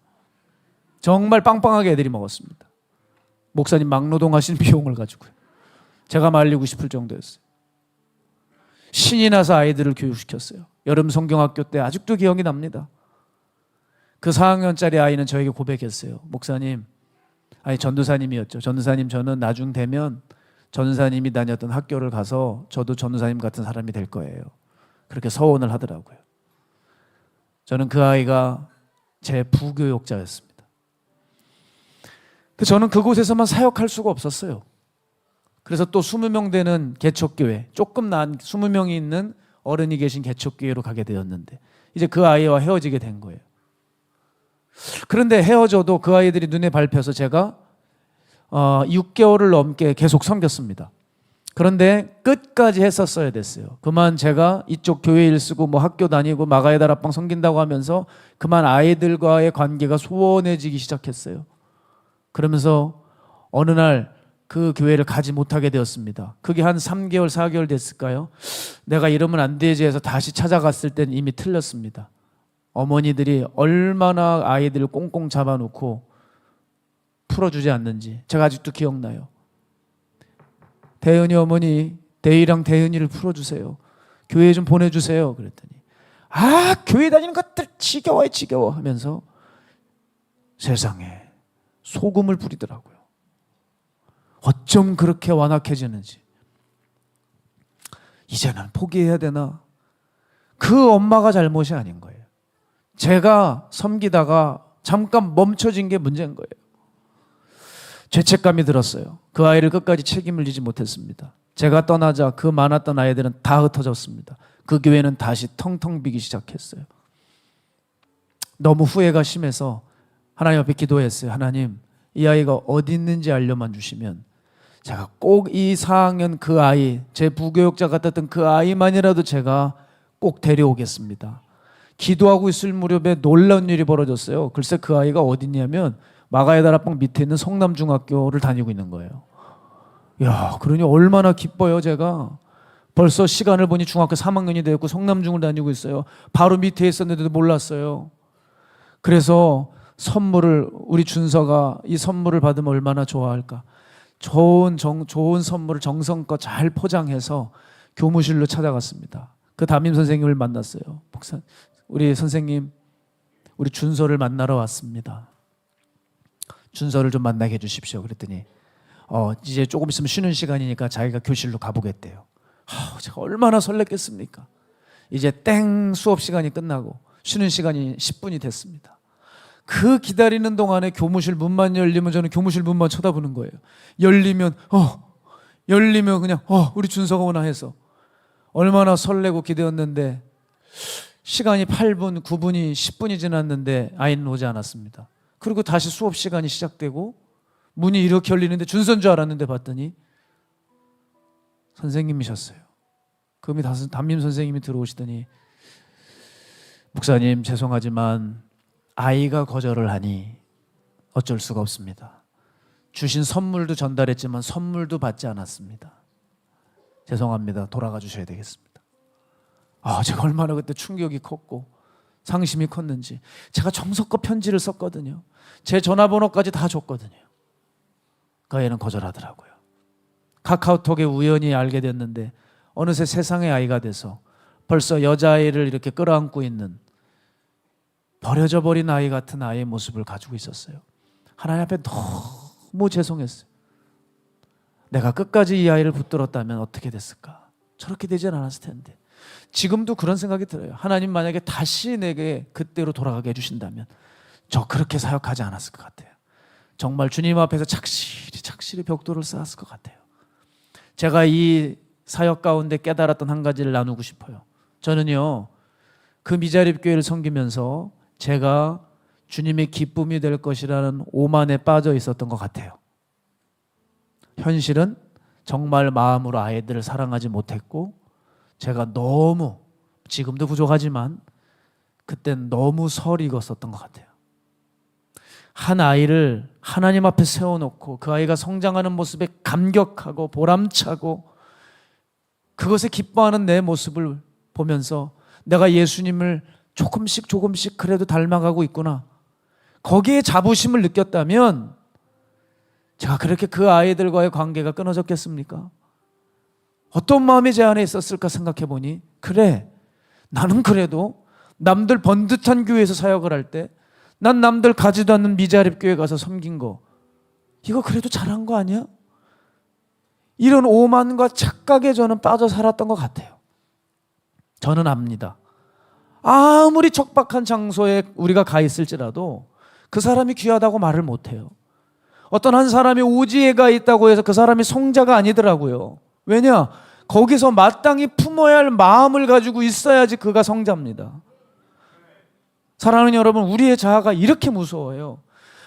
정말 빵빵하게 애들이 먹었습니다. 목사님 막노동 하신 비용을 가지고요. 제가 말리고 싶을 정도였어요. 신이 나서 아이들을 교육시켰어요. 여름 성경학교 때 아직도 기억이 납니다. 그 4학년짜리 아이는 저에게 고백했어요. 목사님, 아니 전도사님이었죠. 전도사님, 저는 나중 되면 전도사님이 다녔던 학교를 가서 저도 전도사님 같은 사람이 될 거예요. 그렇게 서원을 하더라고요. 저는 그 아이가 제 부교육자였습니다. 저는 그곳에서만 사역할 수가 없었어요. 그래서 또 20명 되는 개척교회, 조금 난 20명이 있는 어른이 계신 개척교회로 가게 되었는데, 이제 그 아이와 헤어지게 된 거예요. 그런데 헤어져도 그 아이들이 눈에 밟혀서 제가 6개월을 넘게 계속 섬겼습니다. 그런데 끝까지 했었어야 됐어요. 그만 제가 이쪽 교회 일 쓰고 뭐 학교 다니고 마가의 다락방 섬긴다고 하면서 그만 아이들과의 관계가 소원해지기 시작했어요. 그러면서 어느 날 그 교회를 가지 못하게 되었습니다. 그게 한 3개월, 4개월 됐을까요? 내가 이러면 안 되지 해서 다시 찾아갔을 때는 이미 틀렸습니다. 어머니들이 얼마나 아이들을 꽁꽁 잡아놓고 풀어주지 않는지 제가 아직도 기억나요. 대은이 어머니, 대희랑 대은이를 풀어주세요. 교회에 좀 보내주세요. 그랬더니 교회 다니는 것들 지겨워요, 지겨워 하면서 세상에 소금을 뿌리더라고요. 어쩜 그렇게 완악해지는지. 이제는 포기해야 되나? 그 엄마가 잘못이 아닌 거예요. 제가 섬기다가 잠깐 멈춰진 게 문제인 거예요. 죄책감이 들었어요. 그 아이를 끝까지 책임을 지지 못했습니다. 제가 떠나자 그 많았던 아이들은 다 흩어졌습니다. 그 교회는 다시 텅텅 비기 시작했어요. 너무 후회가 심해서 하나님 앞에 기도했어요. 하나님, 이 아이가 어디 있는지 알려만 주시면 제가 꼭 이 4학년 그 아이, 제 부교육자 같았던 그 아이만이라도 제가 꼭 데려오겠습니다. 기도하고 있을 무렵에 놀라운 일이 벌어졌어요. 글쎄 그 아이가 어디 있냐면 마가의 다락방 밑에 있는 성남중학교를 다니고 있는 거예요. 야, 그러니 얼마나 기뻐요. 제가 벌써 시간을 보니 중학교 3학년이 되었고 성남중을 다니고 있어요. 바로 밑에 있었는데도 몰랐어요. 그래서 선물을, 우리 준서가 이 선물을 받으면 얼마나 좋아할까. 좋은 선물을 정성껏 잘 포장해서 교무실로 찾아갔습니다. 그 담임 선생님을 만났어요. 목사, 우리 선생님, 우리 준서를 만나러 왔습니다. 준서를 좀 만나게 해주십시오. 그랬더니 이제 조금 있으면 쉬는 시간이니까 자기가 교실로 가보겠대요. 제가 얼마나 설렜겠습니까? 이제 땡 수업 시간이 끝나고 쉬는 시간이 10분이 됐습니다. 그 기다리는 동안에 교무실 문만 열리면 저는 교무실 문만 쳐다보는 거예요. 열리면 그냥 우리 준서가 오나 해서 얼마나 설레고 기대었는데 시간이 8분, 9분이 10분이 지났는데 아이는 오지 않았습니다. 그리고 다시 수업 시간이 시작되고 문이 이렇게 열리는데 준서인 줄 알았는데 봤더니 선생님이셨어요. 그럼 담임 선생님이 들어오시더니 목사님 죄송하지만 아이가 거절을 하니 어쩔 수가 없습니다. 주신 선물도 전달했지만 선물도 받지 않았습니다. 죄송합니다. 돌아가 주셔야 되겠습니다. 제가 얼마나 그때 충격이 컸고 상심이 컸는지 제가 정성껏 편지를 썼거든요. 제 전화번호까지 다 줬거든요. 그 애는 거절하더라고요. 카카오톡에 우연히 알게 됐는데 어느새 세상의 아이가 돼서 벌써 여자아이를 이렇게 끌어안고 있는 버려져 버린 아이 같은 아이의 모습을 가지고 있었어요. 하나님 앞에 너무 죄송했어요. 내가 끝까지 이 아이를 붙들었다면 어떻게 됐을까? 저렇게 되진 않았을 텐데. 지금도 그런 생각이 들어요. 하나님 만약에 다시 내게 그때로 돌아가게 해주신다면 저 그렇게 사역하지 않았을 것 같아요. 정말 주님 앞에서 착실히 벽돌을 쌓았을 것 같아요. 제가 이 사역 가운데 깨달았던 한 가지를 나누고 싶어요. 저는요, 그 미자립 교회를 섬기면서 제가 주님의 기쁨이 될 것이라는 오만에 빠져 있었던 것 같아요. 현실은 정말 마음으로 아이들을 사랑하지 못했고 제가 너무, 지금도 부족하지만 그땐 너무 설이 익었었던 것 같아요. 한 아이를 하나님 앞에 세워놓고 그 아이가 성장하는 모습에 감격하고 보람차고 그것에 기뻐하는 내 모습을 보면서 내가 예수님을 조금씩 그래도 닮아가고 있구나, 거기에 자부심을 느꼈다면 제가 그렇게 그 아이들과의 관계가 끊어졌겠습니까? 어떤 마음이 제 안에 있었을까 생각해 보니, 그래, 나는 그래도 남들 번듯한 교회에서 사역을 할 때 난 남들 가지도 않는 미자립 교회 가서 섬긴 거, 이거 그래도 잘한 거 아니야? 이런 오만과 착각에 저는 빠져 살았던 것 같아요. 저는 압니다. 아무리 척박한 장소에 우리가 가 있을지라도 그 사람이 귀하다고 말을 못해요. 어떤 한 사람이 오지에가 있다고 해서 그 사람이 성자가 아니더라고요. 왜냐? 거기서 마땅히 품어야 할 마음을 가지고 있어야지 그가 성자입니다. 사랑하는 여러분, 우리의 자아가 이렇게 무서워요.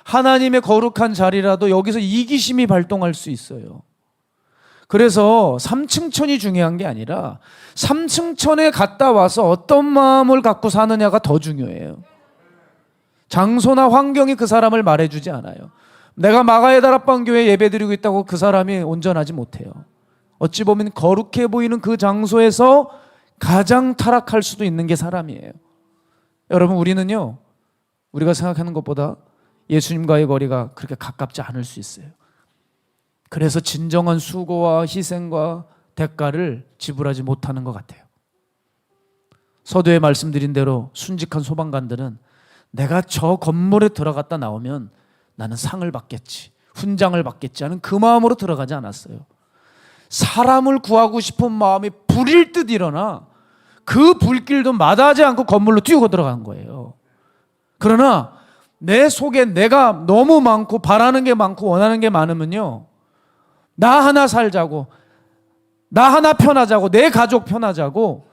하나님의 거룩한 자리라도 여기서 이기심이 발동할 수 있어요. 그래서 3층천이 중요한 게 아니라 3층천에 갔다 와서 어떤 마음을 갖고 사느냐가 더 중요해요. 장소나 환경이 그 사람을 말해주지 않아요. 내가 마가의 다락방 교회에 예배드리고 있다고 그 사람이 온전하지 못해요. 어찌 보면 거룩해 보이는 그 장소에서 가장 타락할 수도 있는 게 사람이에요. 여러분, 우리는요, 우리가 생각하는 것보다 예수님과의 거리가 그렇게 가깝지 않을 수 있어요. 그래서 진정한 수고와 희생과 대가를 지불하지 못하는 것 같아요. 서두에 말씀드린 대로 순직한 소방관들은 내가 저 건물에 들어갔다 나오면 나는 상을 받겠지, 훈장을 받겠지 하는 그 마음으로 들어가지 않았어요. 사람을 구하고 싶은 마음이 불일 듯 일어나 그 불길도 마다하지 않고 건물로 뛰고 들어간 거예요. 그러나 내 속에 내가 너무 많고 바라는 게 많고 원하는 게 많으면요, 나 하나 살자고 나 하나 편하자고, 내 가족 편하자고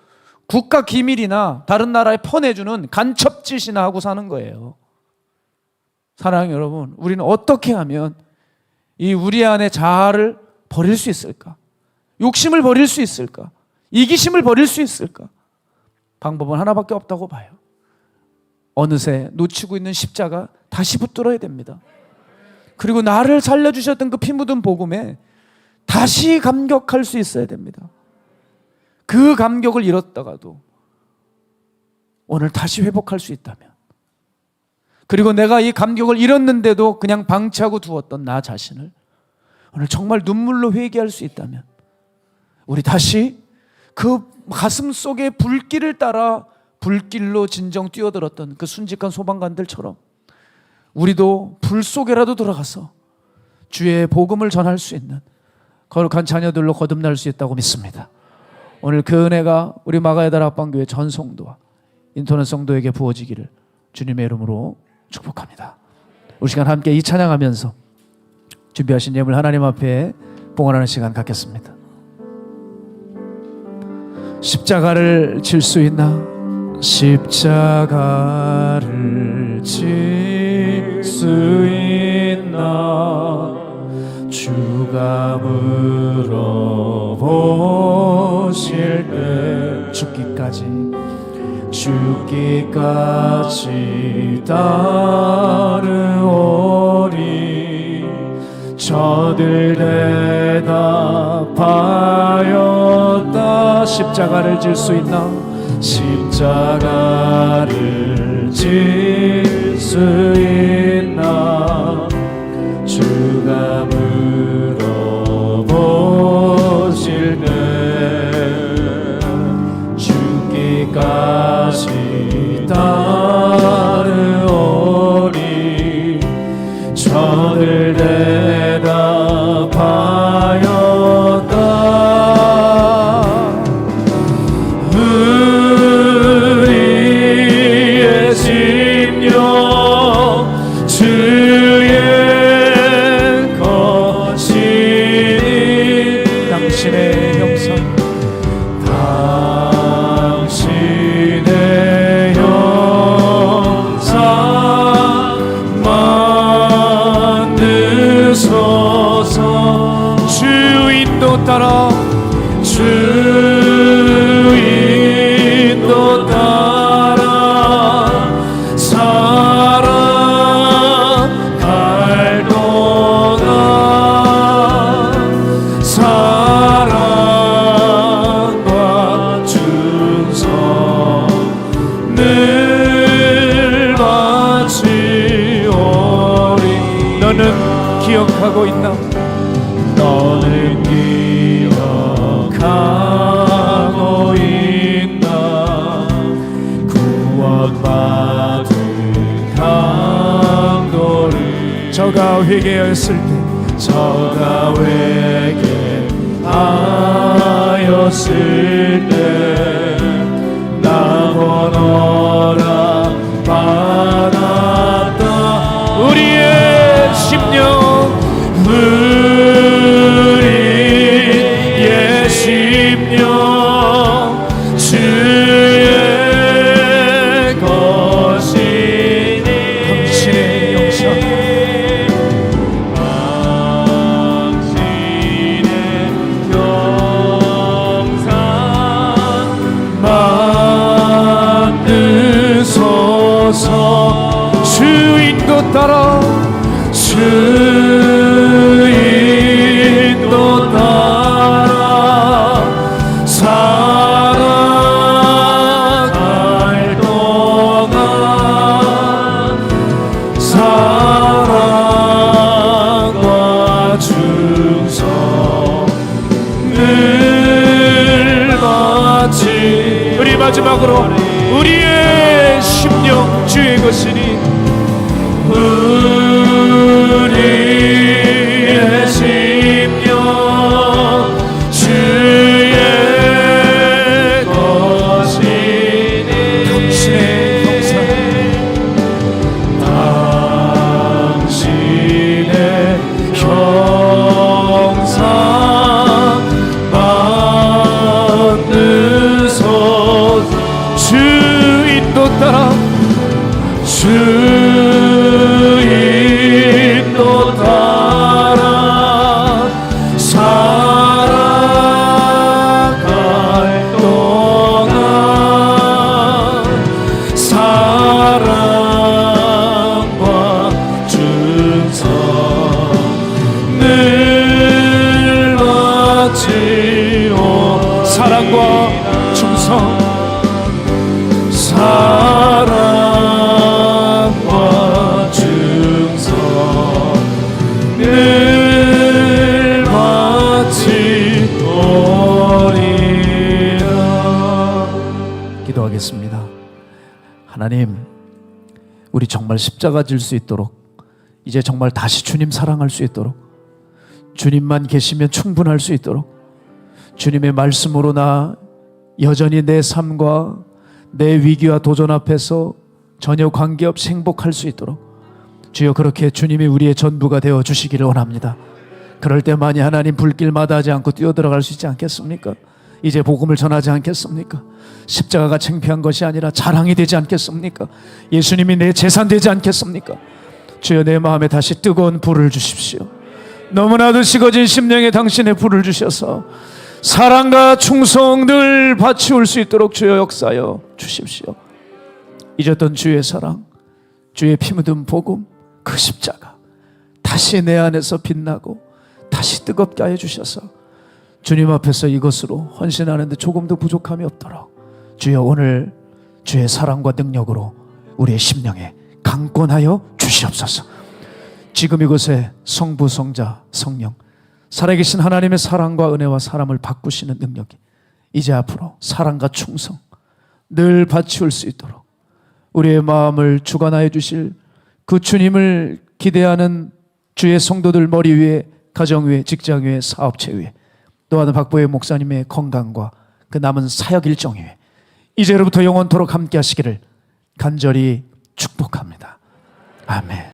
국가 기밀이나 다른 나라에 퍼내주는 간첩짓이나 하고 사는 거예요. 사랑하는 여러분, 우리는 어떻게 하면 이 우리 안의 자아를 버릴 수 있을까? 욕심을 버릴 수 있을까? 이기심을 버릴 수 있을까? 방법은 하나밖에 없다고 봐요. 어느새 놓치고 있는 십자가 다시 붙들어야 됩니다. 그리고 나를 살려주셨던 그 피 묻은 복음에 다시 감격할 수 있어야 됩니다. 그 감격을 잃었다가도 오늘 다시 회복할 수 있다면, 그리고 내가 이 감격을 잃었는데도 그냥 방치하고 두었던 나 자신을 오늘 정말 눈물로 회개할 수 있다면, 우리 다시 그 가슴 속에 불길을 따라 불길로 진정 뛰어들었던 그 순직한 소방관들처럼 우리도 불 속에라도 들어가서 주의 복음을 전할 수 있는 거룩한 자녀들로 거듭날 수 있다고 믿습니다. 오늘 그 은혜가 우리 마가야달 합방교회 전 성도와 인터넷 성도에게 부어지기를 주님의 이름으로 축복합니다. 우리 시간 함께 이 찬양하면서 준비하신 예물 하나님 앞에 봉헌하는 시간 갖겠습니다. 십자가를 질 수 있나? 십자가를 질 수 있나? 주가 물어보실 때 죽기까지 따르오리. 저들 대답하였다. 십자가를 질 수 있나? 십자가를 질 수 있나? 주가 물어보실 때 죽기까지 따르오리. 저들 대답하였다. 우리의 심령 주의 것이니 당신의 형상, 당신의 형상 만드소서. 주인도 따라 주인도 따라 살아갈 동안 사랑과 충성을 바치오리. 너는 기억하고 있나? 너는 기억하고 있나? 구원받은 강도를 저가 회개하였을 때, 저가 회개하였을 때 나 번호라 받았다. 우리의 심령, 우리의 심령 주의 것이니 당신의 영상, 당신의 영상 만드소서. 주인도 따라 주인도 따라 살아갈 동안 사랑과 충성을 바치. 우리 마지막으로 우리의 심령 주의 것이니 우리의 심령 주의 것이니 당신의 형상, 당신의 형상 기도하겠습니다. 하나님, 우리 정말 십자가 질 수 있도록, 이제 정말 다시 주님 사랑할 수 있도록, 주님만 계시면 충분할 수 있도록, 주님의 말씀으로 나 여전히 내 삶과 내 위기와 도전 앞에서 전혀 관계없이 행복할 수 있도록 주여, 그렇게 주님이 우리의 전부가 되어 주시기를 원합니다. 그럴 때만이 하나님 불길마다 하지 않고 뛰어들어갈 수 있지 않겠습니까? 이제 복음을 전하지 않겠습니까? 십자가가 창피한 것이 아니라 자랑이 되지 않겠습니까? 예수님이 내 재산 되지 않겠습니까? 주여, 내 마음에 다시 뜨거운 불을 주십시오. 너무나도 식어진 심령에 당신의 불을 주셔서 사랑과 충성 늘 바치울 수 있도록 주여 역사여 주십시오. 잊었던 주의 사랑, 주의 피 묻은 복음, 그 십자가 다시 내 안에서 빛나고 다시 뜨겁게 하여 주셔서 주님 앞에서 이것으로 헌신하는데 조금도 부족함이 없도록 주여, 오늘 주의 사랑과 능력으로 우리의 심령에 강권하여 주시옵소서. 지금 이곳에 성부, 성자, 성령, 살아계신 하나님의 사랑과 은혜와 사람을 바꾸시는 능력이 이제 앞으로 사랑과 충성 늘 바치울 수 있도록 우리의 마음을 주관하여 주실 그 주님을 기대하는 주의 성도들 머리 위에, 가정 위에, 직장 위에, 사업체 위에, 또한 박보혜 목사님의 건강과 그 남은 사역 일정 위에 이제로부터 영원토록 함께 하시기를 간절히 축복합니다. 아멘.